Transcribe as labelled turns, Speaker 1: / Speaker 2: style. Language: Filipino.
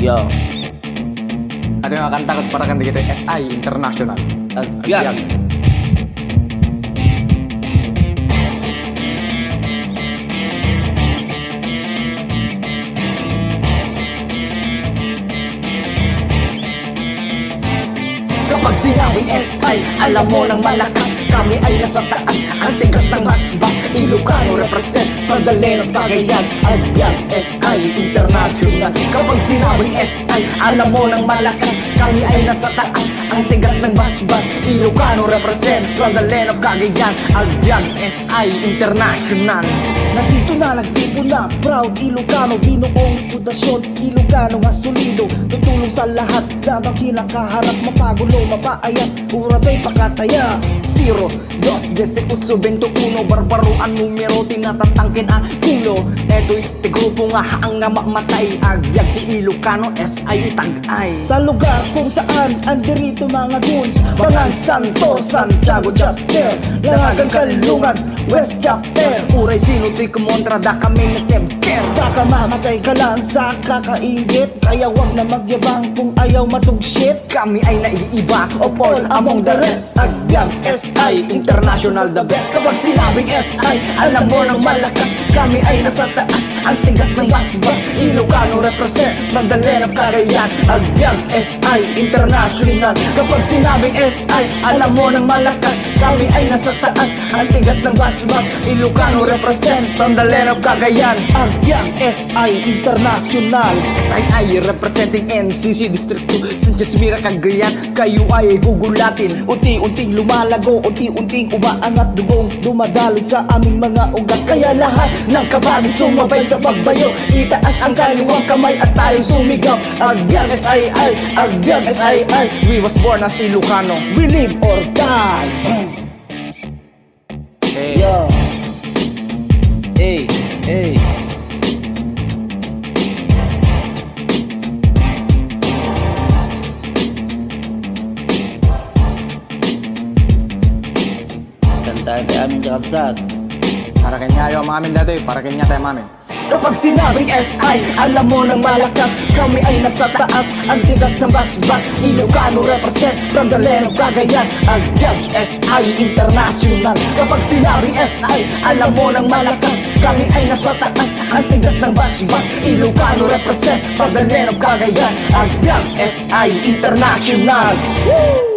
Speaker 1: Yo,
Speaker 2: Ada yang akan takut para kan begitu SI Internasional.
Speaker 1: agak.
Speaker 3: Kapag sinabing SI, alam mo nang malakas. Kami ay nasa taas, ang tigas ng basbas. Ilocano represent from the land of Cagayan. Agyan, SI International. Kapag sinabing SI, alam mo nang malakas. Kami ay nasa taas, ang tigas ng basbas. Ilocano represent from the land of Cagayan. Agyan, SI International.
Speaker 4: Nandito na, nagtipo na, proud Ilocano, binuong pundasyon, Ilocano nga solido, tutulong sa lahat, labang kinakaharap, mapagulo, mapaayat, urabay pakataya.
Speaker 3: 0, 2, 18, 21, barbaroan numero, tinatatangkin ang kulo. Eto'y tigrupo nga ang namamatay, agyag ti Ilocano, SI itag-ay.
Speaker 4: Sa lugar kung saan, andirito mga goons, Bangang Santos, Santiago Chapter, Langagang Kalungan, West Chapter.
Speaker 3: Uray sino ti kumontra da kami natebker.
Speaker 4: Baka mamatay ka lang sa kakaingit, kaya wag na magyabang kung ayaw matugshit.
Speaker 3: Kami ay naiiba of all among the rest. Agyag SI International the best. Kapag sinabing SI, alam mo nang malakas. Kami ay nasa taas, ang tigas ng basbas. Ilocano represent from the land of Cagayan. Agyag SI International. Kapag sinabing SI, alam mo nang malakas. Kami ay nasa taas, ang tigas ng basbas. Ilocano represent from the land of Cagayan.
Speaker 4: Agyang SI International.
Speaker 3: SII representing NCC District 2, Sanchez Mira, Cagayan. Kayo ay gugulatin.
Speaker 4: Unti-unting lumalago, unti-unting umaangat, dugong dumadalo sa aming mga ugat. Kaya lahat ng kabagi sumabay sa pagbayo, itaas ang kaliwang kamay at tayo sumigaw. Agyang SII, Agyang SII,
Speaker 3: We was born as Ilocano.
Speaker 4: we live or die.
Speaker 2: Hey.
Speaker 1: Yo, hey, hey. Kantahan tayo aming kakabsat.
Speaker 2: Para kanya ayo mamin dati, para kanya tayo mamin.
Speaker 3: Kapag sinabing SI, alam mo nang malakas. Kami ay nasa taas, ang tigas ng basbas. Ilocano represent from the land of Cagayan. Agyag SI International. Kapag sinabing SI, alam mo nang malakas. Kami ay nasa taas, ang tigas ng basbas. Ilocano represent from the land of Cagayan. Agyag SI International. Woo!